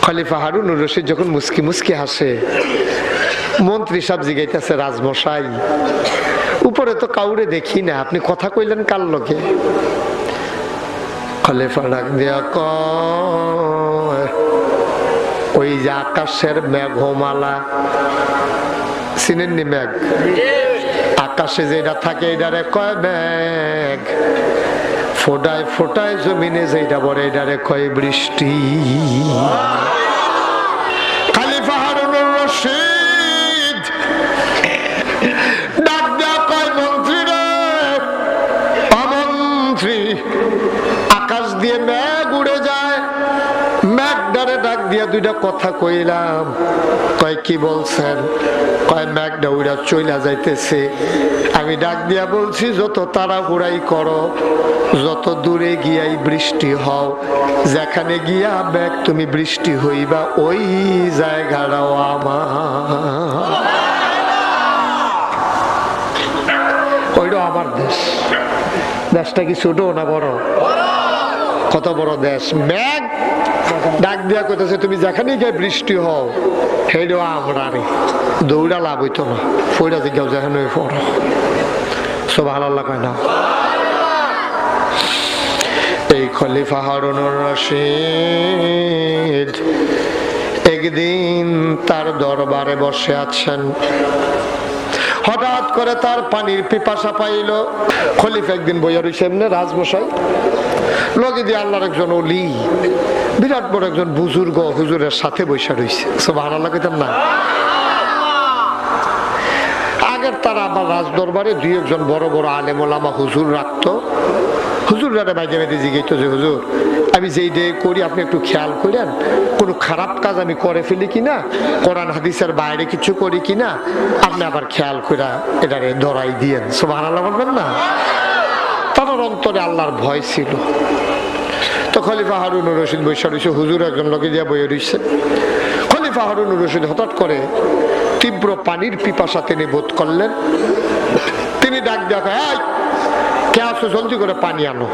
খলিফা হারুনুর রশিদ যখন মুস্কি মুস্কি হাসে, মন্ত্রী সাহেব জিগাইতেছে, রাজমশাই উপরে তো কাউরে দেখি না, আপনি কথা কইলেন কার লগে? খলিফা ডাক দিয়া কয়, ওই যে আকাশের মেঘমালা, চিনেননি মেঘ? আকাশে যেটা থাকে এটারে কয় মেঘ, ফোটায় ফোটায় জমিনে যেটা পড়ে এটারে কয় বৃষ্টি। খলিফা হারুনুর রশিদ ডাক দেয়া কয়, মন্ত্রী রে, অমন্ত্রী, আকাশ দিয়ে মেঘ উড়ে যায়, মেঘডারে ডাক দিয়া দুইটা কথা কইলাম। কয় কি বলছেন? কয় মেঘটা উড়া চইলা যাইতেছে, আমি ডাক দিয়া বলছি যত তাড়াহুড়াই করো, যত দূরে গিয়াই বৃষ্টি হও, যেখানে গিয়া মেঘ তুমি বৃষ্টি হইবা ওই জায়গাটাও আমার। ওইটা আমার দেশ। দেশটা কি ছোট না বড়? কত বড় দেশ। মেঘ ডাক দিয়া কইতেছে তুমি যেখানে গিয়ে বৃষ্টি হও সেইটাও আমরা রে। দৌড়া লাভ হইতো না, ফইরা জিজ্ঞাও যেখানে পড়ো। সুবহানাল্লাহ কয় না? এই খলিফা হারুনুর রশিদ একদিন তার দরবারে বসে আছেন, হঠাৎ করে তার পানির পিপাসা পাইল। খলিফা একদিন বইয়া রইছে এমনি, রাজমশাই লগে দিয়ে আল্লাহর একজন ওলি, বিরাট বড় একজন বুজুর্গ হুজুরের সাথে বৈশা রইছে। সুবহানাল্লাহ কইতাম না? আগের তারা আবার রাজ দরবারে দুই একজন বড় বড় আলেম ওলামা হুজুর রাখতো। হুজুররা মাঝে মাঝে জিজ্ঞাসা যে হুজুর আমি যেই ডে করি আপনি একটু খেয়াল করেন, কোনো খারাপ কাজ আমি করে ফেলি কিনা, কোরআন হাদিসের বাইরে কিছু করি কিনা, আপনি আবার খেয়াল করে এটারে ধরাই দিয়েন। সুবহানাল্লাহ বলবেন না? তার অন্তরে আল্লাহর ভয় ছিল। তো খলিফা হারুনুর রশিদ বৈশা রয়েছে, হুজুর একজন লোকে দিয়ে বইয়ে রয়েছে। খলিফা হারুনুর রশিদ হঠাৎ করে তীব্র পানির পিপাসা তিনি বোধ করলেন। তিনি ডাক দেখা, কে আসো, জলদি করে পানি আনো।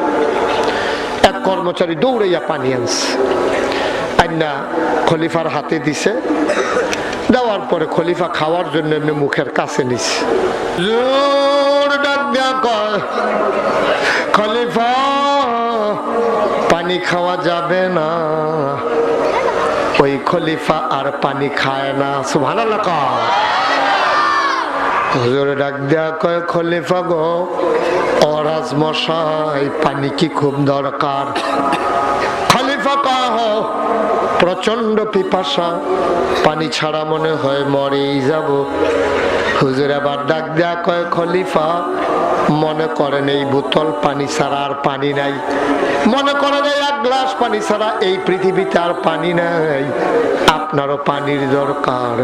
এক কর্মচারী দৌড়াইয়া পানি আনছে, আইনা খলিফার হাতে দিছে। দেওয়ার পরে খলিফা খাওয়ার জন্য এমনি মুখের কাছে নিছে। ডাক দেয়া কয়, খলিফা পানি খাওয়া যাবে না। ওই খলিফা আর পানি খায় না। সুবহানাল্লাহ কয়। হুজুরে ডাক দেয়া কয়, খলিফা গো, ও রাজমশাই পানি কি খুব দরকার? খলিফা কহ, প্রচন্ড পিপাসা, পানি ছাড়া মনে হয় মরেই যাব। হুজুর আবার ডাক দেয়া কয়, খলিফা মনে করেন এই বোতল পানি ছাড়া আর পানি নাই, মনে করেন এই এক গ্লাস পানি ছাড়া এই পৃথিবীতে আর পানি নাই, আপনারও পানির দরকার।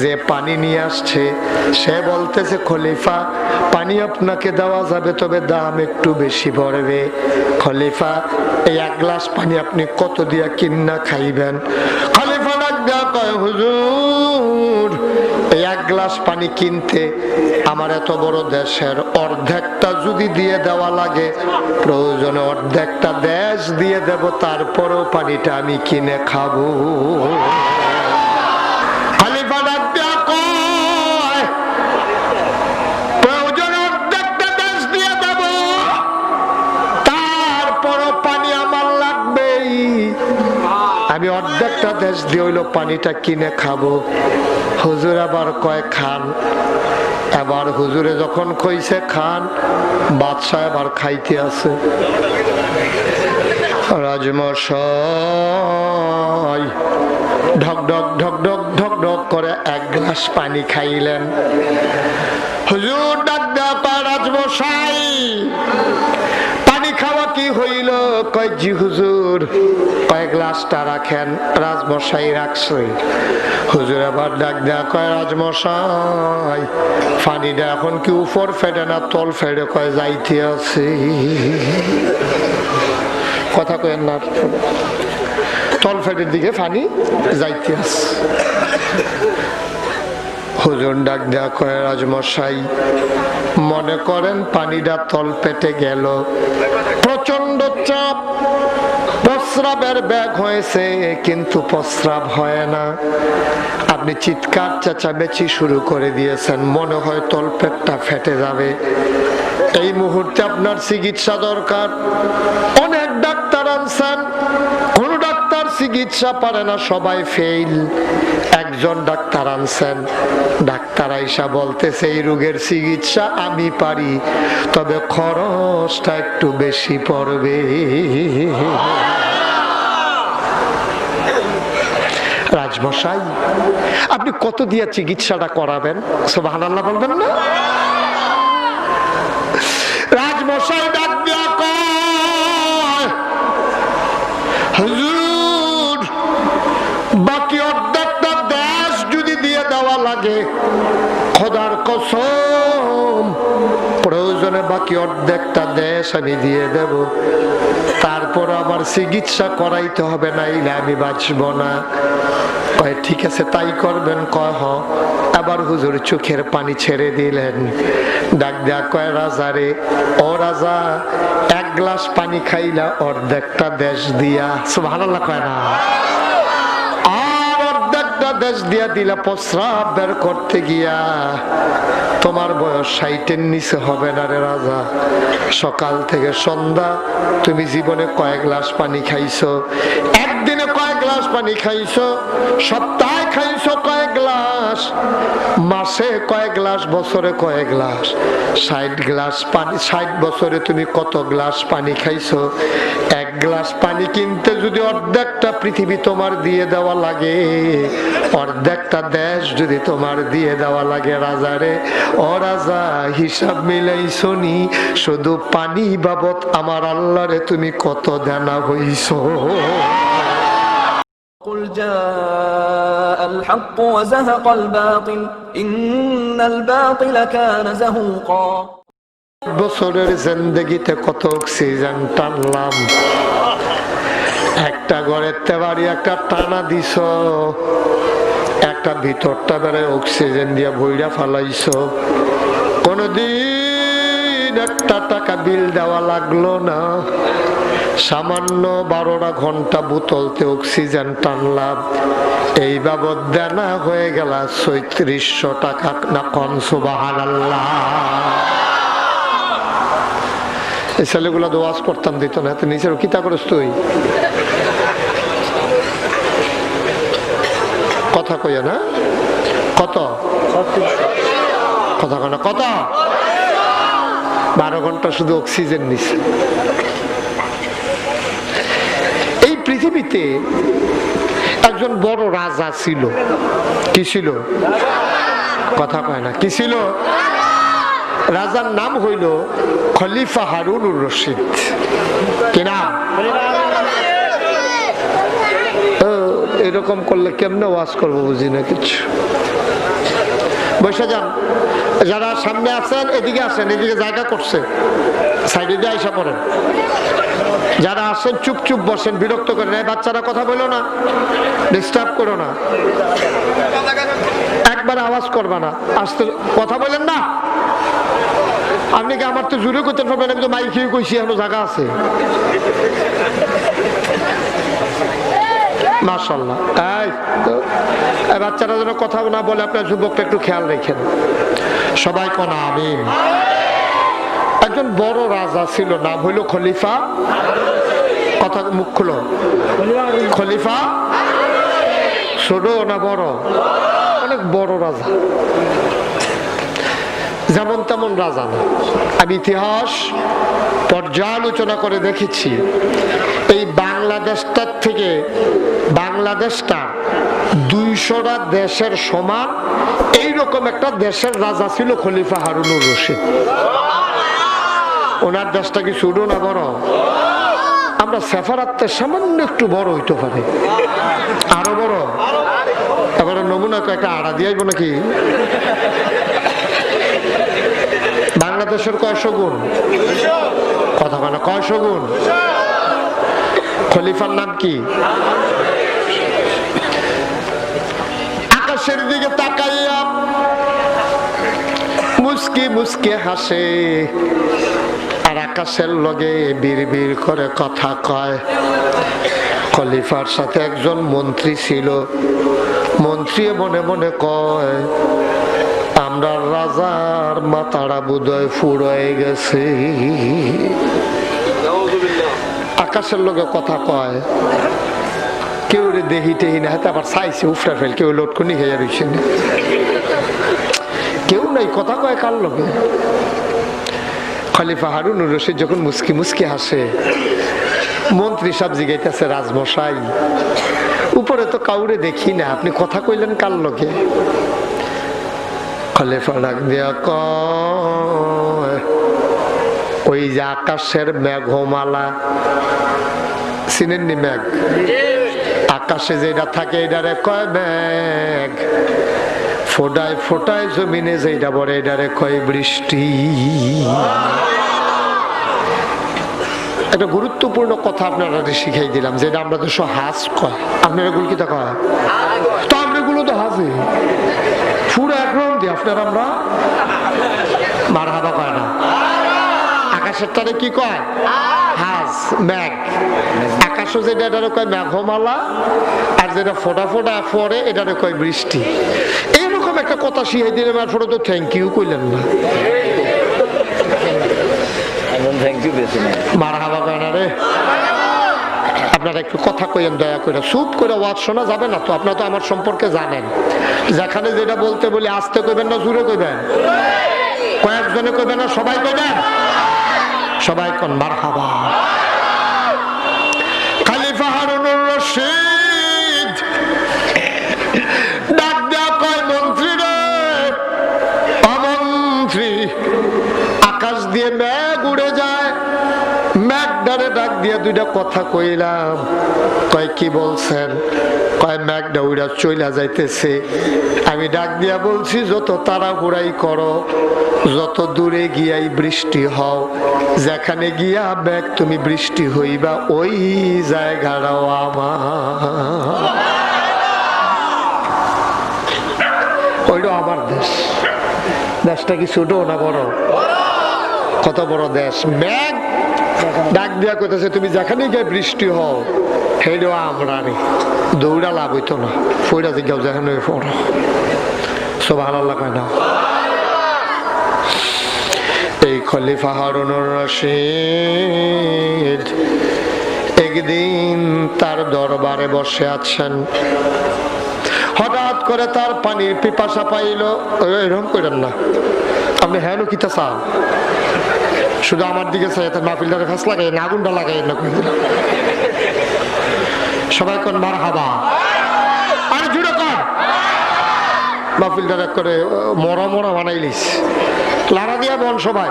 যে পানি নিয়ে আসছে সে বলতেছে, খলিফা পানি আপনাকে দেওয়া যাবে, তবে দাম একটু বেশি পড়বে। খলিফা এই এক গ্লাস পানি আপনি কত দিয়া কিন্না খাইবেন? খলিফা ডাক দেয়া কয়, হুজুর এই এক গ্লাস পানি কিনতে আমার এত বড় দেশের অর্ধেকটা যদি দিয়ে দেওয়া লাগে, প্রয়োজনে অর্ধেকটা দেশ দিয়ে দেব, তারপরেও পানিটা আমি কিনে খাবো। খলিফা ডাক দেয়া কয়, প্রয়োজনে অর্ধেকটা দেশ দিয়ে দেব, তারপরও পানি আমার লাগবেই, আমি অর্ধেকটা দেশ দিয়ে হইলো পানিটা কিনে খাবো। হুজুর আবার কয় খান। এবার হুজুরে যখন কইছে খান, বাদশাহ এবার খাইতে আছে। রাজমশাই ঢক ঢক ঢক ঢক ঢক ঢক করে এক গ্লাস পানি খাইলেন। হুজুর ডাক দেয়া কয়, রাজমশাই পানি খাওয়া কি হইল? কয় জি হুজুর। কয় গ্লাসটা রাখেন। রাজমশাই রাখছে। হুজুর আবার ডাক দেয়া কয়, রাজমশাই পানিটা এখন কি উপর ফেটে না তল ফেটে? কয় যাইতে আছে। কথা কয়েন না, তল ফেটের দিকে পানি যাইতে আছে। হুজুর ডাক দেয়া কয়, রাজমশাই মনে করেন পানিটা তল পেটে গেল, প্রচন্ড চাপ, প্রস্রাবের ব্যাগ হয়েছে কিন্তু প্রস্রাব হয় না। আপনি চিৎকার চেঁচামেচি শুরু করে দিয়েছেন, মনে হয় তলপেটটা ফেটে যাবে। এই মুহূর্তে আপনার চিকিৎসা দরকার। অনেক ডাক্তার আনছেন, কোন ডাক্তার চিকিৎসা পারে না, সবাই ফেল। একজন ডাক্তার আনছেন, ডাক্তার আইসা বলতেছে এই রোগের চিকিৎসা আমি পারি, তবে খরচটা একটু বেশি পড়বে। রাজমশাই, আপনি কত দিয়ে চিকিৎসাটা করাবেন? সুবহানাল্লাহ বলবেন না? রাজমশাই ডাক দিয়া কয়, হুজুর, বাকি অর্ধেকটা দেশ যদি দিয়ে দেওয়া লাগে, খোদার কসম প্রয়োজনে বাকি অর্ধেকটা দেশ আমি দিয়ে দেব, তারপর আমার চিকিৎসা করাইতে হবে, নাইলে আমি বাঁচব না। কয় ঠিক আছে তাই করবেন? কয় হ। আবার হুজুর চোখের পানি ছেড়ে দিলেন। ডাক দেয়া কয়, রাজা রে, ও রাজা, এক গ্লাস পানি খাইলা অর্ধেকটা দেশ দিয়া। সুবহানাল্লাহ কয় না? আর অর্ধেকটা দেশ দিয়া দিলা প্রস্রাব বের করতে গিয়া। তোমার বয়স 60-এর নিচে হবে না রে রাজা। সকাল থেকে সন্ধ্যা তুমি জীবনে কয়েক গ্লাস পানি খাইছো? একদিনে কয়েক গ্লাস পানি খাইছো? সপ্তাহে খাইছো কয়েক গ্লাস? মাসে কয়েক গ্লাস? বছরে কয়েক গ্লাস? 60 গ্লাস পানি, 60 বছরে তুমি কত গ্লাস পানি খাইছো? এক গ্লাস পানি কিনতে যদি অর্ধেকটা পৃথিবী তোমার দিয়ে দেওয়া লাগে, অর্ধেকটা দেশ যদি তোমার দিয়ে দেওয়া লাগে, রাজারে, ও রাজা, হিসাব মিলাইছো নি? শুধু পানি বাবদ আমার আল্লাহরে তুমি কত দেনা হইছো? قل جاء الحق وزهق الباطل إن الباطل كان زهوقا। বছরের জিন্দেগিতে কত অক্সিজেন টানলাম, একটা ঘরের তেবাড়ি একটা টানা দিছ, একটা ভিতরটা বেড়ে অক্সিজেন দিয়ে বইরা ফালাইছো। কোনদিন একটা টাকা বিল দেওয়া লাগলো না। সামান্য 12টা ঘন্টা বোতলতে অক্সিজেন টানলাম, এই বাবদ দেনা হয়ে গেল 3600 টাকা। না কোন সুবহানাল্লাহ? এই ছেলেগুলো দোয়াজ করতাম, দিত না। তুই নিচের কিতা করিস তুই? কথা কইয়া না? কত কথা কয় না? কত? 12 ঘন্টা শুধু অক্সিজেন নিছে। এই পৃথিবীতে একজন বড় রাজা ছিল। কি ছিল? কথা কয় না? কি ছিল? রাজার নাম হইল খলিফা হারুনুর রশিদ। কি নাম? এরকম করলে কেমনে ওয়াজ করবো বুঝি না কিছু। বসে যান, যারা সামনে আছেন এদিকে আসেন, এদিকে জায়গা করছে, সাইডে দিয়ে আইসা পড়েন। যারা আসেন চুপ চুপ বসেন, বিরক্ত করেন। এই বাচ্চারা কথা বলো না, ডিস্টার্ব করো না, একবার আওয়াজ করবা না, আসতে কথা বলেন না। আপনি কি আমার তো জুড়ে করতে পারবেন? আমি তো মাইকে কইছি, এখনো জায়গা আছে। মাশাআল্লাহ। এই বাচ্চারা যেন কথা না বলে, আপনার যুবকটা একটু খেয়াল রেখেন। সবাই কোন আমিন। একজন বড় রাজা ছিল, নাম হইল খলিফা। কথা মুখ খুলো। খলিফা ছোট না বড়? অনেক বড় রাজা, যেমন তেমন রাজা না। আমি ইতিহাস পর্যালোচনা করে দেখেছি, এই বাংলাদেশটার থেকে বাংলাদেশটা 200টা দেশের সমান এইরকম একটা দেশের রাজা ছিল খলিফা হারুনুর রশিদ। ওনার দেশটা কি ছোট না বড়? আমরা সেফারাতে সামান্য একটু বড় হইতে পারে, আরো বড়। এবারে নমুনা একটা আড়া দিয়ে আইব নাকি? বাংলাদেশের কয়শো গুণ? কথা বলে কয়শো গুণ? খলিফার নাম কি? আকাশের দিকে তাকাইয়া মুস্কি মুস্কি হাসে, আর আকাশের লগে বিড় বিড় করে কথা কয়। খলিফার সাথে একজন মন্ত্রী ছিল। মন্ত্রী মনে মনে কয়, আমরা রাজার মাথাটা বোধহয় ফুরায় গেছে। আকাশের লোকে কথা কয়, কেউ রে দেহি টেহি না, হাতে আবার চাইছে উফরা ফেল, কেউ লটকনি খেয়ে রয়েছে, কেউ নাই, কথা কয় কার লোকে। খলিফা হারুনুর রশিদ যখন মুস্কি মুস্কি হাসে, মন্ত্রী সাহেব জিগাইতেছে, রাজমশাই উপরে তো কাউরে দেখি না, আপনি কথা কইলেন কার লোকে? খলিফা ডাক দিয়া কয়, ওই যে আকাশের মেঘমালা, চিনেননি মেঘ? আকাশে যেটা থাকে এটারে কয় মেঘ, ফোটায় ফোটায় জমিনে যেটা পড়ে এটারে কয় বৃষ্টি। একটা গুরুত্বপূর্ণ কথা আপনারা শিখাই দিলাম, যেটা আমরা তো হাজ কয়, আপনারা এগুলো কি তা কয়? তো আমরা এগুলো তো হাজে পুরো একরকম দিই, আপনারা আমরা মারহাবা কয় না। আকাশের তারে কি কয়? হাজ, মেঘ। আকাশও যেটা এটারে কয় মেঘমালা, আর যেটা ফোটা ফোটা পড়ে এটারে কয় বৃষ্টি। এইরকম একটা কথা শিখাই দিলাম, আর ফটো তো থ্যাংক ইউ কইলেন না। মারহাবা কয় না রে। আপনারা একটু কথা কইেন দয়া করে, চুপ করে ওয়াজ শোনা যাবে না তো। আপনারা তো আমার সম্পর্কে জানেন, যেখানে যেটা বলতে বলি আস্তে কইবেন না জোরে কইবেন? কয়েকজনে কইবেন না সবাই কইবেন? সবাই কোন মারহাবা। খলিফা হারুনুর রশিদ ডাক দেয়া কয়, মন্ত্রী রে, অমন্ত্রী, আকাশ দিয়ে মেঘ উড়ে যায়, মেঘডারে ডাক দিয়া দুইটা কথা কইলাম। কয় কি বলছেন? কয় মেঘটা উড়া চইলা যাইতেছে। আমি ডাক দিয়া বলছি, যত তাড়াহুড়াই করো, যত দূরে গিয়াই বৃষ্টি হও, যেখানে গিয়া মেঘ তুমি বৃষ্টি হইবা, ওই জায়গাটাও আমার, ওইটা আমার দেশ। দেশটা কি ছোট না বড়? কত বড় দেশ। মেঘ ডাক দিয়া কইতেছে, তুমি যেখানে গিয়ে বৃষ্টি হও, হেডও আমরা রে, দৌড়া লাভ হইতো না, ফইরা জিজ্ঞাও যেখানে পড়ো। সুবহানাল্লাহ কয় না? এই খলিফা হারুনুর রশিদ একদিন তার দরবারে বসে আছেন, হঠাৎ করে তার পানির পিপাসা পাইল। এরকম করেন না আপনি, হ্যাঁ কিতা চান? শুধু আমার দিকে চাই, মাহফিলটারে খাস লাগাই না, আগুনটা লাগাই না। সবাই কোন মারহাবা, আর জুড়ে কর। মাহফিলটারে করে মরা মরা বানাইলিস, লাড়া দিয়া বল সবাই।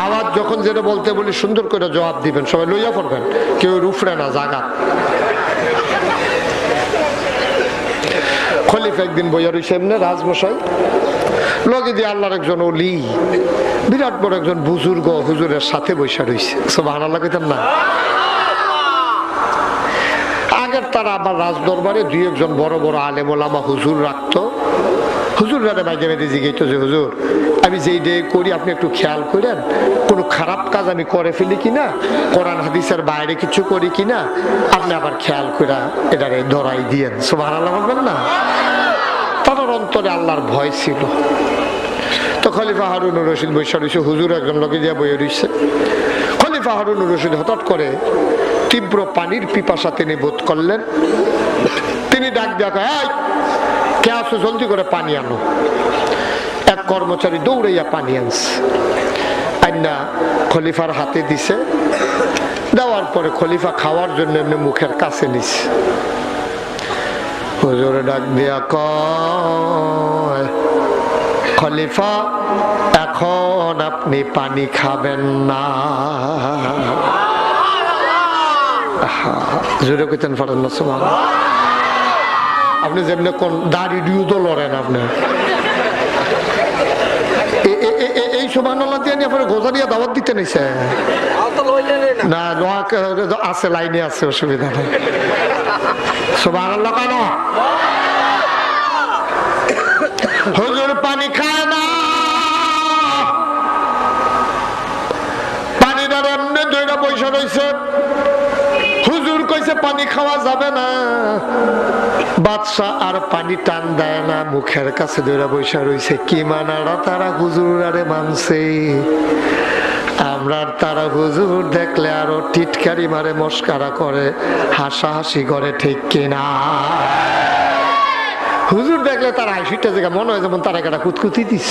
আওয়াজ যখন যেটা বলতে বলি সুন্দর করে জবাব দিবেন, সবাই লইয়া পড়বেন, কেউ রুফরে না জাগা। খলিফা একদিন বইয়া রইছে এমনি, রাজমশাই লগে দিয়ে আল্লাহর একজন ওলি, বিরাট বড় একজন বুজুর্গ হুজুরের সাথে বৈশা রইছে। সুবহানাল্লাহ কইতেন না? আগের তারা আবার রাজ দরবারে দুই একজন বড় বড় আলেম ওলামা হুজুর রাখতো। হুজুর রাতে মাঝে মাঝে জিজ্ঞাসা, যে হুজুর আমি যেই ডে করি আপনি একটু খেয়াল করেন, কোনো খারাপ কাজ আমি করে ফেলি কিনা, কোরআন হাদিসের বাইরে কিছু করি কিনা, আপনি আবার খেয়াল করে এটারে ধরাই দিয়েন। সুবহানাল্লাহ বলবেন না? তাদের অন্তরে আল্লাহর ভয় ছিল। তো খলিফা হারুনুর রশিদ বৈশা রয়েছে, হুজুর একজন লোকে দিয়ে বইয়ে রয়েছে। খলিফা হারুনুর রশিদ হঠাৎ করে তীব্র পানির পিপাসা তিনি বোধ করলেন। তিনি ডাক দেখা, এই কে আসো, জলদি করে পানি আনো। এক কর্মচারী দৌড়াইয়া পানি আনছে, আইনা খলিফার হাতে দিছে। দেওয়ার পরে খলিফা খাওয়ার জন্য এমনি মুখের কাছে নিছে। হুজুর ডাক দিয়া কয়, খলিফা এখন আপনি পানি খাবেন না। জোরে কইতেন পারেন না? সুবহানাল্লাহ। আপনি যেমনি কোন দাড়ি ডিউ তো লড়েন, আপনি এই সুবহানাল্লাহ দিয়ে নিয়ে আপনার গোজা দিয়ে দাওয়াত দিতে নিছে না? আছে, লাইনে আছে, অসুবিধা নেই। সুবহানাল্লাহ কেন? হুজুর পানি খায় না, পানিটার এমনি দুইটা পয়সা রয়েছে। পানি খাওয়া যাবে না। বাদশা আর পানি টান দেয় না, মুখের কাছে ধরে বসে রয়েছে। কি মানারা তারা হুজুর আরে মানছে, আমরা তারা হুজুর দেখলে আরো টিটকারি মারে, মস্কারা করে, হাসাহাসি করে, ঠিক কিনা? হুজুর দেখলে তার হাসিটা জায়গা মনে হয় যেমন তারা একটা কুতকুতি দিস,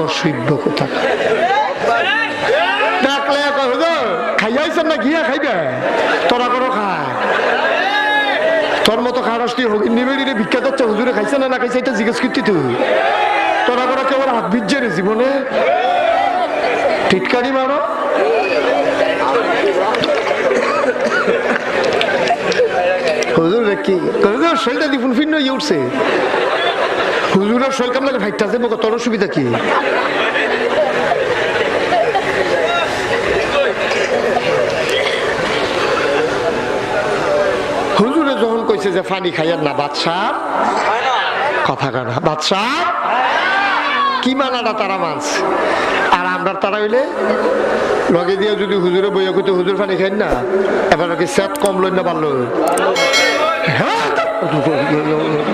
অসভ্য কোথা। দেখলে হুজুর খাইয়াইছেন না, গিয়া খাইবে, তোরা করো খায়, তোর মতো খারাস তুই হগিন নিবে ভিক্ষা দিচ্ছে, হুজুরে খাইছে না না খাইছে এটা জিজ্ঞেস করতি তুই, তোরা করো কেউ হাত ভিজছে রে জীবনে, টিটকারি মারো। হুজুর কি হুজুর শরীরটা দিফুন ফিন ইয়ে উঠছে, হুজুরের শরীর কাম লাগে ভাইটা আছে, তোর অসুবিধা কি? হুজুরে যখন কইছে যে পানি খাইয়ার না, বাদশা কথা কানা, বাদশা কি মানাটা তারা মানছে। আর আমরা তারা হইলে লগে দিয়ে যদি হুজুরে বইয়া কইতে হুজুর পানি খাই না, এবার কি সেট কম লই না পারলো, হ্যাঁ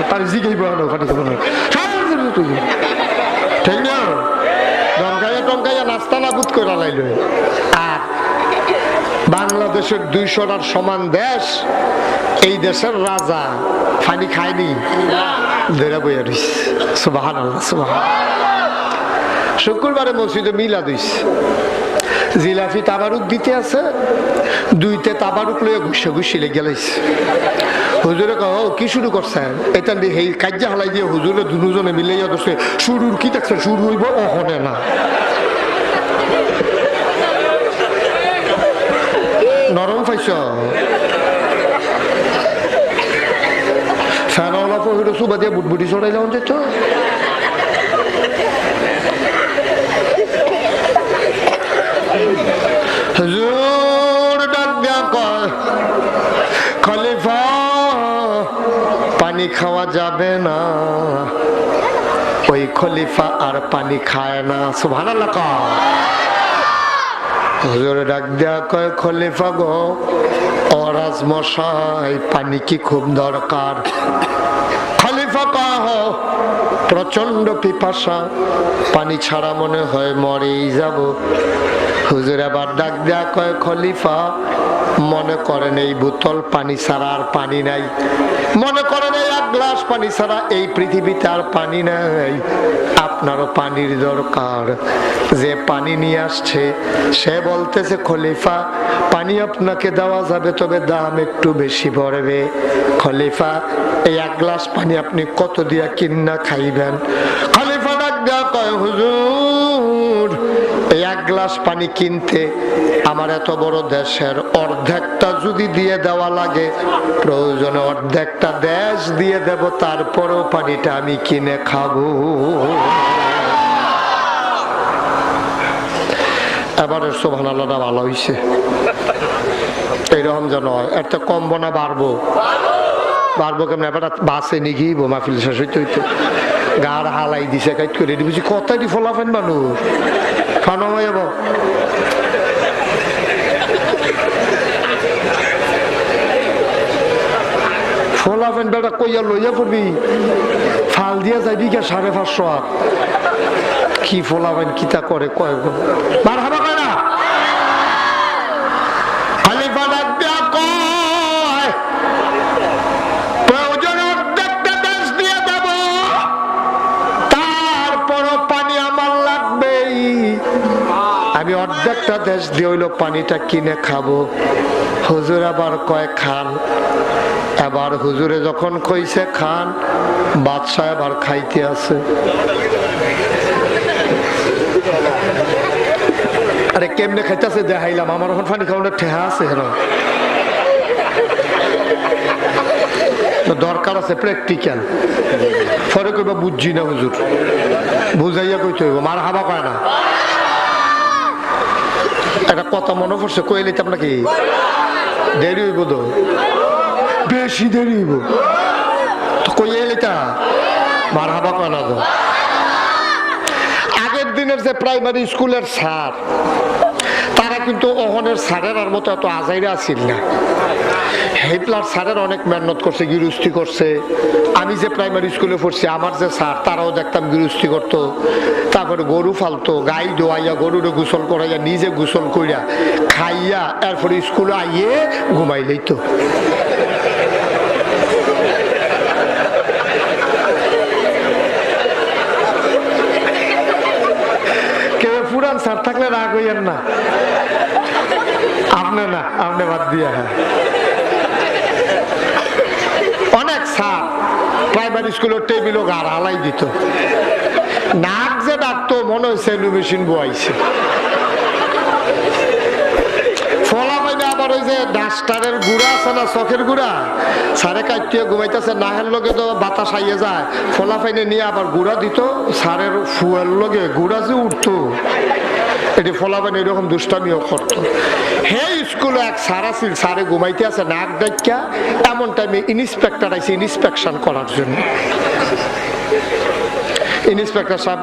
তার জিগাই পানি খাবো না, ঠিক না? টমকাইয়া টমকাইয়া নাস্তা নাবুদ করে লাইল। আর বাংলাদেশের 200টার সমান দেশ, এই দেশের রাজা পানি খায়নি, ধরে বইয়া রইছে। সুবহানাল্লাহ, সুবহানাল্লাহ। শুক্রবারে মসজিদে মিলাদ হইছে, জিলাফি তাবারুক দিতে আছে, দুইতে তাবারুক লইয়া ঘুষে ঘুষিলে গেলাইছে। হুজুরে কহ কি শুরু করছেন, এটা এই কাজ্যা হালাই দিয়ে হুজুরে দুজনে মিলাইয়া ধরছে। শুরুর কি দেখছেন, শুরু হইব ওখানে না, নরম পাইছ ফ্যানওয়ালা পহির সুবা দিয়ে বুটবুটি চড়াইলাম যেত। হুজুর ডাক দিয়া কয়, খলিফা পানি খাওয়া যাবে না। ওই খলিফা আর পানি খায় না। সুবহানাল্লাহ কয়। হুজুর ডাক দিয়া কয়, খলিফা গো, ও রাজমশাই পানি কি খুব দরকার? খলিফা কহ প্রচন্ড পিপাসা, পানি ছাড়া মনে হয় মরেই যাব। হুজুর আবার ডাক দেয়া কয়, খলিফা মনে করেন এই বোতল পানি ছাড়া আর পানি নাই, মনে করেন এই এক গ্লাস পানি ছাড়া এই পৃথিবীতে আর পানি নাই, আপনারও পানির দরকার। যে পানি নিয়ে আসছে সে বলতেছে, খলিফা পানি আপনাকে দেওয়া যাবে, তবে দাম একটু বেশি পড়বে। খলিফা এই এক গ্লাস পানি আপনি কত দিয়া কিন্না খাইবেন? খলিফা ডাক দেয়া কয়, হুজুর এই এক গ্লাস পানি কিনতে আমার এত বড় দেশের অর্ধেকটা যদি দিয়ে দেওয়া লাগে, প্রয়োজনে অর্ধেকটা দেশ দিয়ে দেব, তারপরেও পানিটা আমি কিনে খাবো। এবারে সুবহানাল্লাহটা ভালো হইছে, এইরকম যেন হয়। এর তো কমবো না বাড়বো, বাড়বো কেমন? এবার বাসে নিগিব মাহফিল শেষ হইতে হইতে গার হালাই দিছে, কাইট করে বুঝি কথাই দি ফলাফেন মানুষ খানো হয়ে যাব। ফলাফেন বেটা কইয়া লইয়া পড়বি, ফাল দিয়া যাইবি কে 550 হাত। কি ফলাফেন কিতা করে কয় বার হাবা কয় না। খলিফা ডাক দিয়া কয়, প্রয়োজন অর্ধেকটা দেশ দিয়ে দেব, তারপরও পানি আমার লাগবেই। আমি অর্ধেকটা দেশ দিয়ে হইলো পানিটা কিনে খাবো। হুজুর আবার কয় খান। এবার হুজুরে যখন কইছে খান, বাদশা এবার খাইতে আছে। আরে কেমনে খাইতেছে দেখাইলাম, আমার এখন পানি খাওয়ানোর ঠেহা আছে হেন, দরকার আছে প্র্যাকটিক্যাল। পরে কইবা বুঝছি না হুজুর, বুঝাইয়া কইতে হইব, মার হাবা কয় না। একটা কথা মনে পড়ছে, কইলে আপনাকে দেরি হইব তো, বেশি দেরি হইব তো কইয়া এলিতা মার হাবা কয় না তো। আগের দিনের যে প্রাইমারি স্কুলের স্যার, তারা কিন্তু ওহনের স্যারের আর মতো এত আজাইরা আসিল না। হিটলার স্যারের অনেক মেহনত করছে, গৃহস্থী করছে। আমি যে প্রাইমারি স্কুলে পড়ছি আমার যে স্যার তারাও দেখতাম গৃহস্থী করতো। তারপরে গরু ফালতো, গাই দোয়াইয়া গরুরে গোসল করাইয়া নিজে গোসল করিয়া খাইয়া এরপরে স্কুলে আইয়ে ঘুমাইলেই তো। কেউ পুরান স্যার থাকলে রাগ হইয়েন না, আপনি না, আপনি বাদ দিয়া। হ্যাঁ, অনেক স্যার প্রাইমারি স্কুলের টেবিলও গার হালাই দিত, নাক যে ডাকতো মনে হয় সেলু মেশিন বয়াইছে। ফলা পাইলে আবার ওই যে ডাস্টারের গুড়া আছে না, চকের গুড়া, সারে কাটিয়ে ঘুমাইতেছে, নাহের লগে তো বাতাস আইয়ে যায়, ফলা পাইনে নিয়ে আবার গুড়া দিত, সারের ফুয়ের লগে গুড়া যে উঠতো, এটি ফলাবেন এরকম দুষ্টামিও করতো। হে স্কুলে এক স্যার আছিল, স্যারে ঘুমাইতে আছে নাক ডাক্কা, এমন টাইমে ইন্সপেক্টর আইছে ইন্সপেকশন করার জন্য। ইন্সপেক্টর সাহেব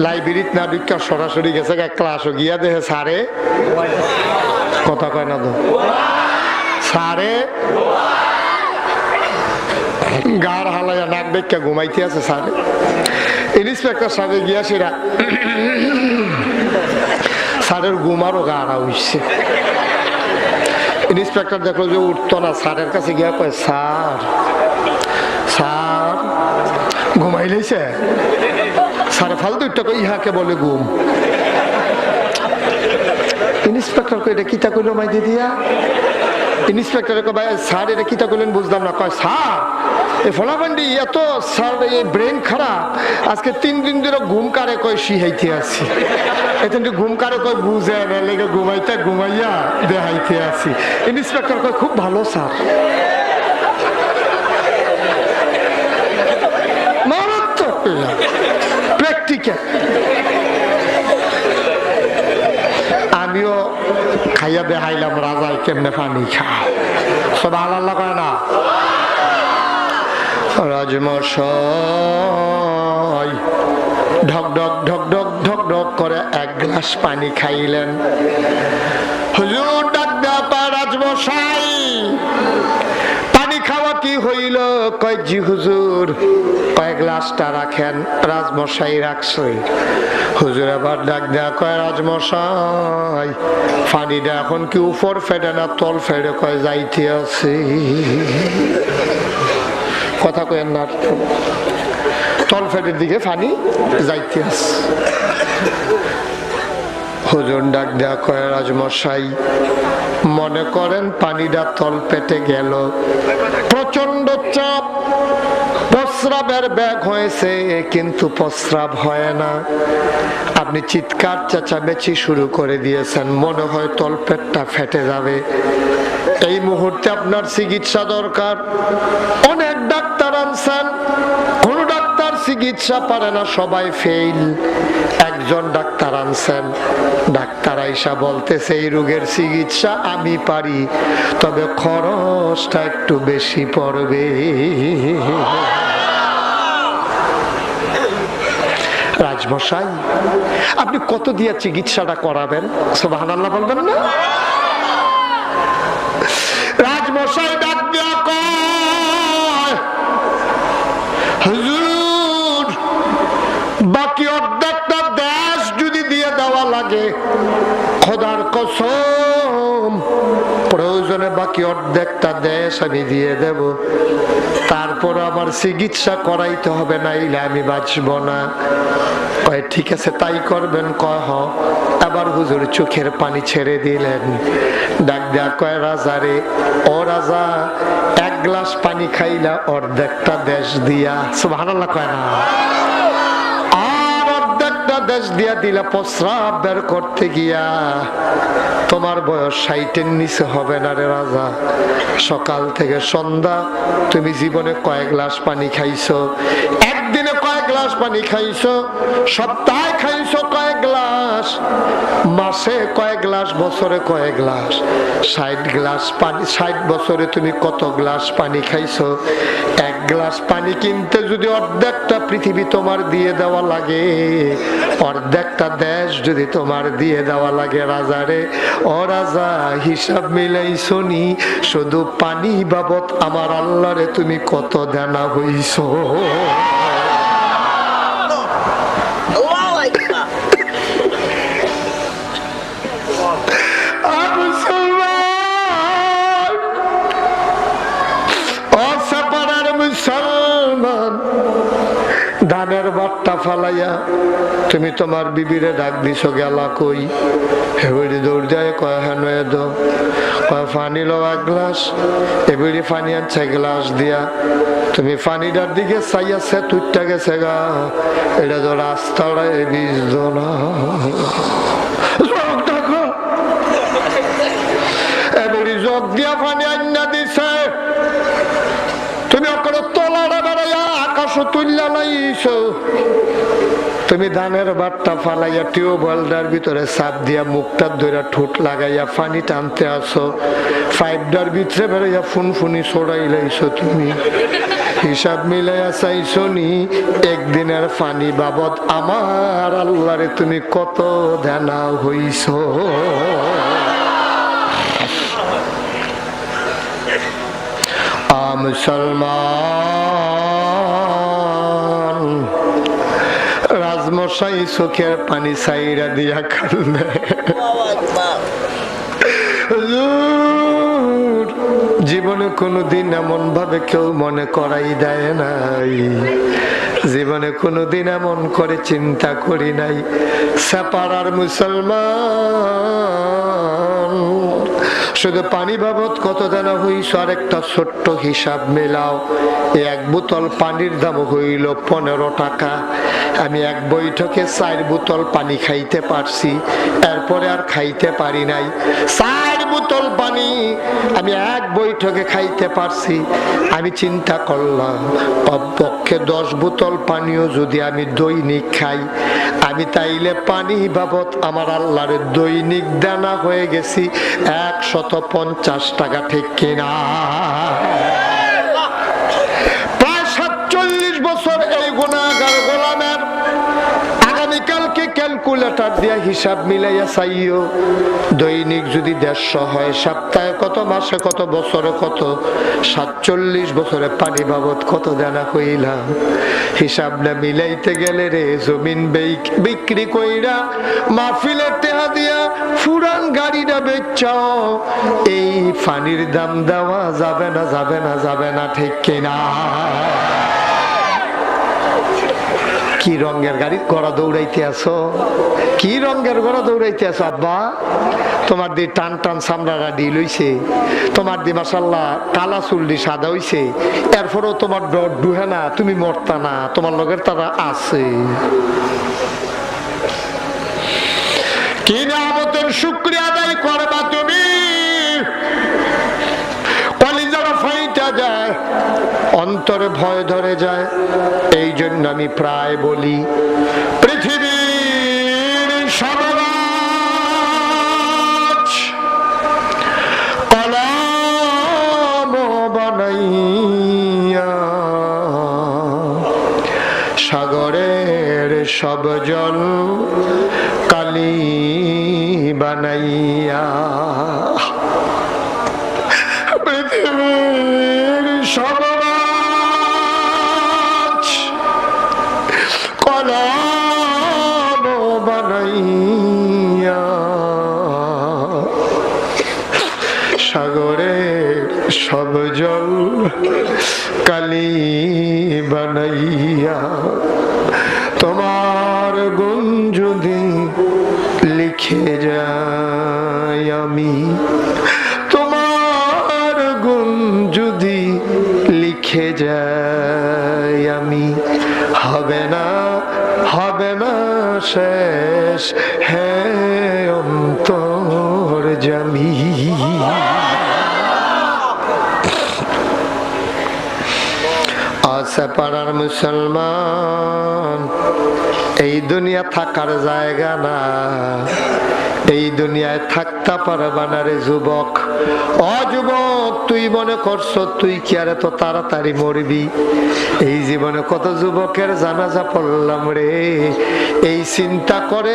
লাইব্রেরিত না ঢুকা সরাসরি গেছে ক্লাসও গিয়া দেখে স্যারে কথা কয় না তো, স্যারে গার হালাইয়া নাক ডাক্কা ঘুমাইতে আছে স্যারে। ইন্সপেক্টর সাহেব গিয়া সেরা স্যারের ঘুমারও গাড়া হইছে। ইন্সপেক্টর দেখলো যে উঠতো না, স্যারের কাছে গিয়া কয় স্যার, স্যার ঘুমাইলেছে? স্যারে ফালতু একটা কই ইহাকে বলে ঘুম। ইন্সপেক্টর কই এটা কিতা কইলো মাই দিয়া? ইন্সপেক্টর কয় ভাই স্যার এটা কিতা কইলেন বুঝলাম না। কয় স্যার এই ফলাফান্ডি এত স্যার এই ব্রেন খারাপ, আজকে 3 দিন ধরে ঘুম কারে কয় শিহাইতে আছি, এখান ঘুম কারে কয় বুঝে না লেগে ঘুমাইতে ঘুমাইয়া দেখাইতে আছি। ইন্সপেক্টর কয় খুব ভালো স্যার। প্র্যাকটিক্যাল। আমিও খাইয়া দেখাইলাম রাজাই কেমনে পানি খায়, সব আল্লাহ কয় না। রাজমশাই ঢক ঢক ঢক ঢক ঢক ঢক করে 1 গ্লাস পানি খাইলেন। হুজুর ডাক দেয়া পায় রাজমশাই পানি খাওয়া কি হইল? কয় জি হুজুর। কয় গ্লাসটা রাখেন। রাজমশাই রাখছই। হুজুর আবার ডাক দেয়া কয় রাজমশাই পানিটা এখন কি উপর ফেডে না তল ফেডে? কয় যাইতে আছে। কথা কয়েন না, তল ফেডের দিকে পানি যাইতে আছে। হুজুর ডাক দেয়া কয় রাজমশাই মনে করেন পানিটা তল পেটে গেল, প্রচন্ড চাপ, প্রস্রাবের ব্যাগ হয়েছে কিন্তু প্রস্রাব হয় না, আপনি চিৎকার চেঁচামেচি শুরু করে দিয়েছেন, মনে হয় তলপেটটা ফেটে যাবে। এই মুহূর্তে আপনার চিকিৎসা দরকার। অনেক ডাক্তার আনছেন, কোন ডাক্তার চিকিৎসা পারে না, সবাই ফেল। একজন ডাক্তার আনছেন, ডাক্তার আইসা বলতেছে এই রোগের চিকিৎসা আমি পারি, তবে খরচটা একটু বেশি পড়বে। রাজমশাই আপনি কত দিয়ে চিকিৎসাটা করাবেন? সুবহানাল্লাহ বলবেন না? রাজমশাই ডাক দিয়া কয় হুজুর বাকি অর্ধেকটা দেশ যদি দিয়ে দেওয়া লাগে, খোদার কসম প্রয়োজনে বাকি অর্ধেকটা দেশ আমি দিয়ে দেব, তারপর আমার চিকিৎসা করাইতে হবে, নাইলে আমি বাঁচব না। কয় ঠিক আছে তাই করবেন। কহ আবার হুজুর চোখের পানি ছেড়ে দিলেন। ডাক দেয়া কয় রাজা রে, ও রাজা 1 গ্লাস পানি খাইলা অর্ধেকটা দেশ দিয়া। সুবহানাল্লাহ কয় না? আর অর্ধেকটা দেশ দিয়া দিলা প্রস্রাব বের করতে গিয়া। তোমার বয়স 60-এর নিচে হবে না রে রাজা। সকাল থেকে সন্ধ্যা তুমি জীবনে কয় গ্লাস পানি খাইছো? একদিনে কয় গ্লাস পানি খাইছো? সপ্তাহে খাইছো কয় গ্লাস? মাসে কয় গ্লাস? বছরে কয় গ্লাস? 60 গ্লাস পানি, 60 বছরে তুমি কত গ্লাস পানি খাইছো? এক গ্লাস পানি কিনতে যদি অর্ধেকটা পৃথিবী তোমার দিয়ে দেওয়া লাগে, অর্ধেকটা দেশ যদি তোমার দিয়ে দেওয়া লাগে, রাজারে ও রাজা হিসাব মিলাই শুনি শুধু পানি বাবদ আমার আল্লাহরে তুমি কত দেনা হইছো। ধানের বাট্টা ফালাইয়া তুমি তোমার বিবিরে ডাক দিছো, গেলা কই? হেবড়ি দৌড় যায়, কয় হেন দো, কয় পানি লো এক গ্লাস। এবিড়ি পানি আনছে গ্লাস দিয়া, তুমি পানিটার দিকে চাইয়া সে তুইটা গেছে গা, এটা তো রাস্তাটায় বিজ না। এবিড়ি জগ দিয়া পানি আন্না দিছে, তুমি ওখানে তলাটা বেড়াইয়া আকাশ তুললা নাইছো। তুমি ধানের বাট্টা ফালাইয়া টিউবওয়েলটার ভিতরে চাপ দিয়া মুখটা ধরে ঠোঁট লাগাইয়া পানি টানতে আসো, পাইপটার ভিতরে বেড়াইয়া ফুনফুনি ছড়াই লাইছো। তুমি হিসাব মিলাইয়া চাইছো নি একদিনের পানি বাবদ আমার আল্লাহরে তুমি কত দেনা হইছো। মুসলমান রাজমশাই চোখের পানি চাইরা দিয়া কান্দে। জীবনে কোনোদিন এমন ভাবে কেউ মনে করাই দেয় নাই, জীবনে কোনোদিন এমন করে চিন্তা করি নাই। সেপাড়ার মুসলমান শুধু পানি বাবদ কত দানা হইছ, আর একটা ছোট্ট হিসাব মেলাও। এক বোতল পানির দাম হইল 15 টাকা। আমি এক বৈঠকে 4 বোতল পানি খাইতে পারছি, এরপরে আর খাইতে পারি নাই। 4 বোতল পানি আমি এক বৈঠকে খাইতে পারছি। আমি চিন্তা করলাম পক্ষে 10 বোতল পানিও যদি আমি দৈনিক খাই, আমি তাইলে পানি বাবদ আমার আল্লাহর দৈনিক দানা হয়ে গেছি 150 টাকা, ঠিক কিনা? প্রায় 47 বছর এই গুনাহগার গোলামের আগামীকালকে ক্যালকুলেটর দিয়ে হিসাব মিলাইয়া চাইও, দৈনিক যদি 150 হয়, সপ্তাহে কত, মাসে কত, বছরে কত, 47 বছরে পানি বাবদ কত দেনা হইলাম। হিসাব না মিলাইতে গেলে রে জমিন বিক্রি কইরা মাহফিলের টেহা দিয়া ফুরান গাড়িটা বেচাও, এই পানির দাম দেওয়া যাবে না, যাবে না, যাবে না, ঠিক কিনা? কি রঙের গাড়ির ঘোড়া দৌড়াইতে আসো? কি রঙের ঘোড়া দৌড়াইতে আসো আব্বা? তোমার দি টান টান চামড়ারা ডিল হইছে, তোমার দি মাশাআল্লাহ কালা চুলডি সাদা হইছে, এরপরও তোমার ডুহে না, তুমি মরতা না, তোমার লগের তারা আছে। কি নিয়ামতের শুকরিয়া আদায় করবা তুমি? কলিজাটা ফাইটা যায়, অন্তরে ভয় ধরে যায়। এই জন্য আমি প্রায় বলি পৃথিবীর সমাজ কলম বানাইয়া, সাগরের সব জল কালি বানাইয়া, পৃথিবীর সমাজ কলম বানাইয়া, সাগরের সব জল কালি বানাইয়া, তোমার গুণ যদি লিখে যাই আমি, তোমার গুণ যদি লিখে যাই আমি, হবে না, হবে না শেষ, হে অন্তর জামি। আছে পাড়ার মুসলমান, এই দুনিয়া থাকার জায়গা না, এই দুনিয়ায় থাকতে পারবা না রে যুবক। ও যুবক, তুই মনে করছো তুই কি আর এত তাড়াতাড়ি মরবি? এই জীবনে কত যুবকের জানাজা পড়লাম রে। এই চিন্তা করে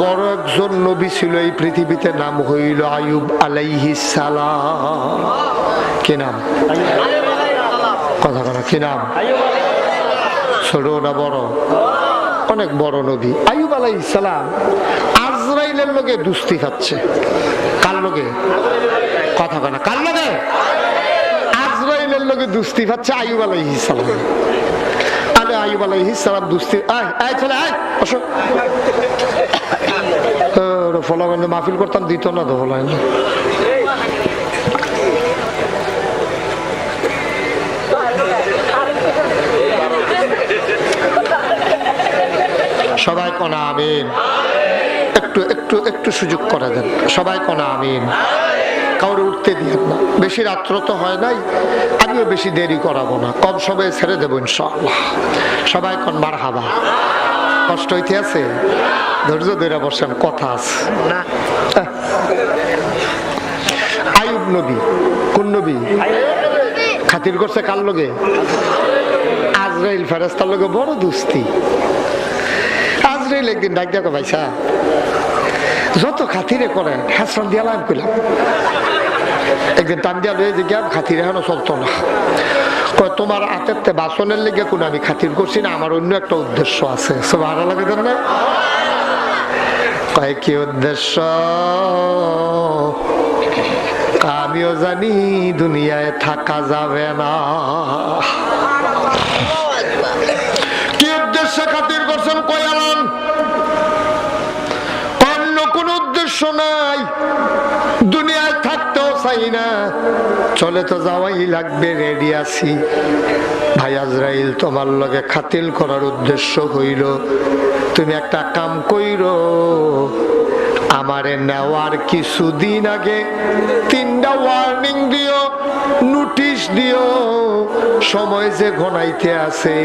বড় একজন নবী ছিল এই পৃথিবীতে, নাম হইল আইয়ুব আলাইহিস সালাম। কি নাম? কথা কথা কি নাম? ছোট না বড়? অনেক বড় নবী আইয়ুব আলাইহিস সালাম। আজরাইলের লগে দুস্তি খাচ্ছে। কার লগে? কথা কথা কার লগে? আজরাইলের লগে দুস্তি খাচ্ছে আইয়ুব আলাইহিস সালাম। আরে আইয়ুব আলাইহিস সালাম দুস্তি, আয় আয় চলে আয় বসো। ফলাবন্ধে মাহফিল করতাম, দিত না তো ফলাই না। সবাই কোনা আমিন। একটু একটু একটু সুযোগ করে দেন, সবাই কোনা আমিন। কাউরে উঠতে দিয়েন না, বেশি রাত্র তো হয় নাই, আমিও বেশি দেরি করাবো না, কম সময়ে ছেড়ে দেবো ইনশাআল্লাহ। সবাই কোন মারহাবা। কষ্ট হইতে আছে? ধৈর্য ধরে বসেন, কথা আছে না। আইয়ুব নবী কোন নবী? খাতির করছে কার লগে? আজরাইল ফেরেশতার লগে বড় দুস্তি। আজরাইল একদিন ডাক দেখো ভাইসা, যত খাতিরে করেন হাসরান দিয়া লাভ করলাম। একদিন টান দিয়া লয়ে যে গিয়াম, খাতির এখনো চলতো না। তোমার হাতের বাসনের লেগে কোন আমি খাতির করছি না, আমার অন্য একটা উদ্দেশ্য আছে। সুবহানাল্লাহ লাগে না? কয় কি উদ্দেশ্য? আমিও জানি দুনিয়ায় থাকা যাবে না। কি উদ্দেশ্য খাতির করছেন? কয় আলান, অন্য কোন উদ্দেশ্য নাই। দুনিয়ায় থাকতেও চাই না, চলে তো যাওয়াই লাগবে, রেডি আছি। ভাই আজরাইল, তোমার লগে খাতির করার উদ্দেশ্য হইল তুমি একটা কাম কইরো, আমারে নেওয়ার কিছুদিন আগে 3টা ওয়ার্নিং দিও, নোটিশ দিও। সময় যে ঘনাইতে আছে,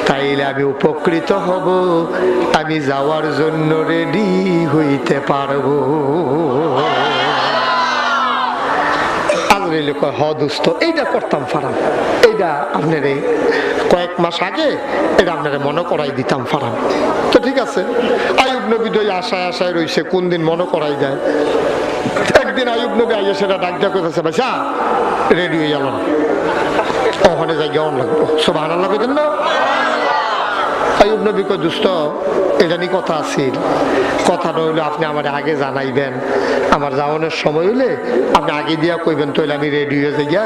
তাইলে আমি উপকৃত হব, আমি যাওয়ার জন্য রেডি হইতে পারবো। আজরাইল কয়, হ দোস্ত, এইটা করতাম ফারাম, এইটা আপনার কয়েক মাস আগে এটা আপনারা মনে করাই দিতাম ফারাম। তো ঠিক আছে। আইয়ুব নবী তো আশায় আশায় রয়েছে কোন দিন মনে করাই যায়। একদিন আইয়ুব নবী আইয়া সেটা ডাক ডাক করতেছে, ভাইসা রেডি হয়ে গেল, ওখানে যাই গেমন লাগবো। সুবহানাল্লাহ কইতেন না? আইয়ুব নবী কয়, দোস্ত এটা নিয়ে কথা আছে, কথাটা হইলে আপনি আমার আগে জানাইবেন, আমার যাওয়ানোর সময় হইলে আপনি আগে দিয়া কইবেন, তাহলে আমি রেডি হয়ে যাই গিয়া,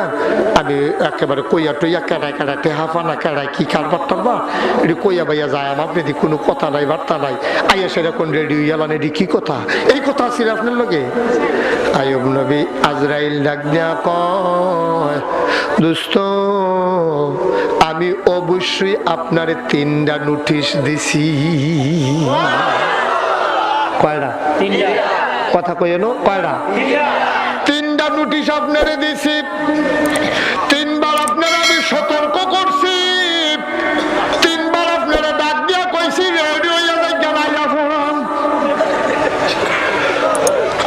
আমি একেবারে কইয়া টইয়া কেড়াই কেড়াই টেহাফা না কেড়াই কি কারবার টারবার এটি কইয়া বাইয়া যায়, আমার আপনি কোনো কথা নাই বার্তা নাই, আইয়া সেটা কোন রেডি হয়ে গেলেন, এটি কি কথা? এই কথা আছে আপনার লগে? আইয়ুব নবী আজরাইল ডাক দিয়া কয়, দোস্ত আমি অবশ্যই আপনারে 3টা নোটিশ দিছি। কয়টা? 3টা। কথা কইেন, কয়টা? 3টা নোটিশ আপনারে দিছি। 3বার আপনারা আমি সতর্ক করছি, 3বার আপনারা ডাক দিয়া কইছি রেডি হইয়া যাইয়া ফোন।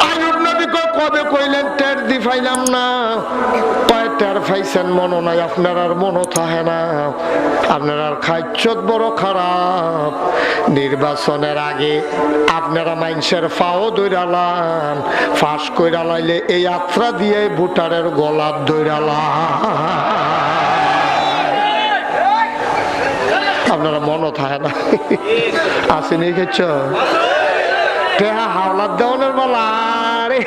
আইয়ুব নবী কবে কইলেন? টের দি পাইলাম না। টের পাইছেন মনো নাই, আপনার আর মনো থাকে না, আপনার আর খাইচ্ছত বড় খারাপ। নির্বাচনের আগে আপনারা মানুষের ফাও দৈরালান, ফাঁস কইরা লাইলে এই যাত্রা দিয়ে ভোটারের গলার দৈরালান। আপনারা মনো থাকে না, আসেনি খেয়েছ টেহা হাওলার দেওয়ানের বেলা রে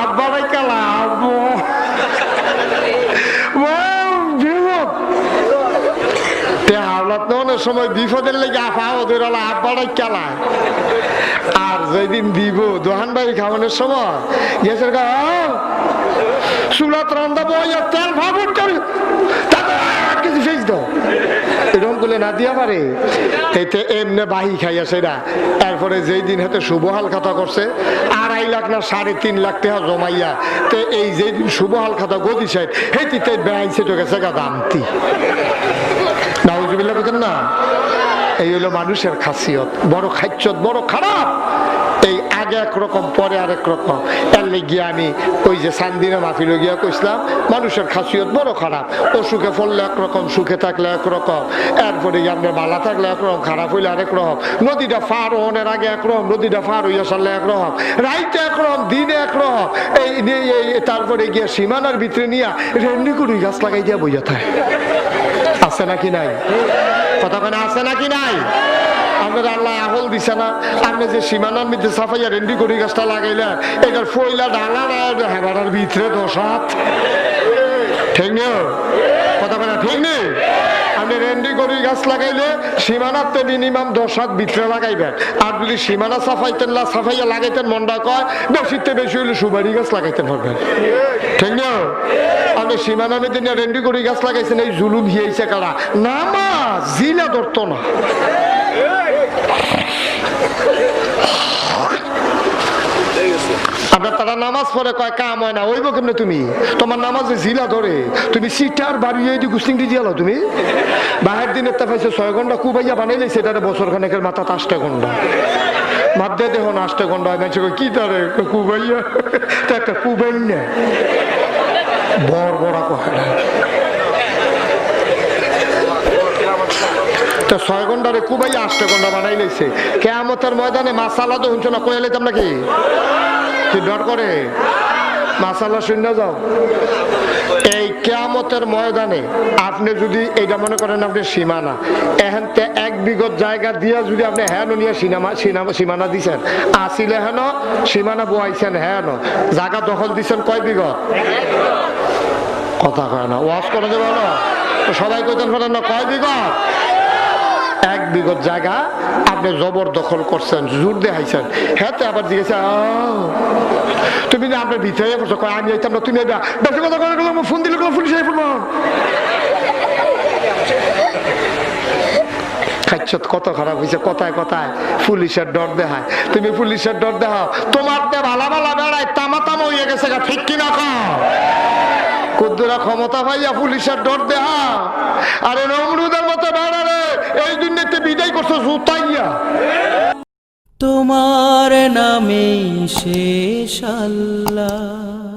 আব্বারাই কালা আব্বু হাওলাত নেওয়ানোর সময় বিপদের লেগে আফা ওদের আব্বারাই কালা। আর যেদিন দিব দোহান বাড়ি খাওয়ানোর সময় গেছে চুলাত রান্দা বইয়া তেল ভাবুন করে কিছু ফেস দাও, এরকম করলে না দিয়া পারে। এতে এমনি বাহি খাইয়া সেটা। এরপরে যেই দিন হাতে শুভ হাল খাতা করছে, 2.5 2.5 লাখ না 3.5 লাখ টাকা জমাইয়া তে এই যে শুভ হাল খাতা গদি সাইড হেতিতে বেআইছে তো গেছে গা দামতি নাউজুবিল্লাহ বলেন না। এই হলো মানুষের খাসিয়ত, বড় খাইচ্ছত, বড় খারাপ। এই আগে একরকম পরে আরেক রকম। এর লেগিয়ে আমি ওই যে সান্দিনা মাহফিলে গিয়া কইছিলাম মানুষের খাসিয়ত বড় খারাপ। অসুখে পড়লে একরকম, সুখে থাকলে একরকম, এরপরে আপনার বালা থাকলে একরকম, খারাপ হইলে আরেক রকম। নদীটা পার হওয়ার আগে একরকম, নদীটা পার হইয়া সারলে একরকম, রাইতে একরকম, দিনে একরকম। তারপরে গিয়া সীমানার ভিতরে নিয়ে রেন্ডি করি গাছ লাগাই দিয়া বইয়া থাকে। আছে নাকি নাই? কথা কেন আছে নাকি নাই? আপনার আল্লাহ আহল দিছে না? আপনি যে সীমানার মধ্যে সাফাইয়া রেন্ডি করি গাছটা লাগাইলেন, এটার ফইলা ডালা হেবাটার ভিতরে 10 হাত। ঠিক নেই? কথা কেন ঠিক নেই? আপনি রেন্ডি করি গাছ লাগাইলে সীমানাতে মিনিমাম 10 হাত ভিতরে লাগাইবেন। আর যদি সীমানা সাফাইয়া লাগাইতেন, মনটা কয় বেশিতে বেশি হইলে সুপারি গাছ লাগাইতে পারবেন। ঠিক না? আপনি সীমানা মধ্যে রেন্ডি করি গাছ লাগাইছেন, এই জুলুম হিয়েছে কারা? নামাজ জিলা ধরতো না। আপনার তারা নামাজ পড়ে কয় কাম হয় না, ওইব কেমনে তুমি? তোমার নামাজে জিলা ধরে, তুমি সিটার বাড়িয়ে দি গুস্তিং দি দিয়ালো তুমি। বাহের দিনের তা পাইছে 6 ঘন্টা কুবাইয়া বানাইলে সেটারে বছর খানেকের মাথা 8 ঘন্টা মাত দিয়ে দেখো 8 ঘন্টা হয়। কি তারে কুবাইয়া তো একটা কুবাই না বড় বড় কয় না। তো 6 ঘন্টারে কুবাইয়া 8 ঘন্টা বানাই লাইছে। কিয়ামতের ময়দানে মাসালা তো শুনছো না, কয়ে লাইতাম নাকি? ডর করে মাসালা শূন্য যাও। এই কিয়ামতের ময়দানে আপনি যদি এইটা মনে করেন আপনি সীমানা, এখন 1 বিঘত জায়গা দিয়া যদি আপনি হ্যাঁ নিয়ে সীমানা দিচ্ছেন, আসিলে হেন সীমানা বোয়াইছেন, হ্যাঁ জায়গা দখল দিচ্ছেন কয় বিঘত? কথা কয় না, ওয়াজ করে দেবো না সবাই কইতেন পারেন না, কয় বিঘত? 1 বিঘত জায়গা আপনি জবরদখল করছেন, জোর দেখাইছেন। হ্যাঁ তো আবার জিজ্ঞেস তুমি না আপনার ভিতরে পড়ছো, কয় আমি যাইতাম না, তুমি বেশি কথা করে ফোন দিলে পুলিশ আই ফেলবো। খাইচ্ছত কত খারাপ হয়েছে, কথায় কথায় পুলিশের ডর দেখায়। তুমি পুলিশের ডর দেখাও, তোমার তে ভালা ভালা বেড়ায় তামা তামা হইয়া গেছে, ঠিক কিনা কও? কুদ্দুরা ক্ষমতা পাইয়া পুলিশের ডর দেহা। আরে নমরুদের মতো বেড়ারে এই দুনিয়াতে বিদায় করছো জুতাইয়া। তোমার নামে শেষ আল্লাহ।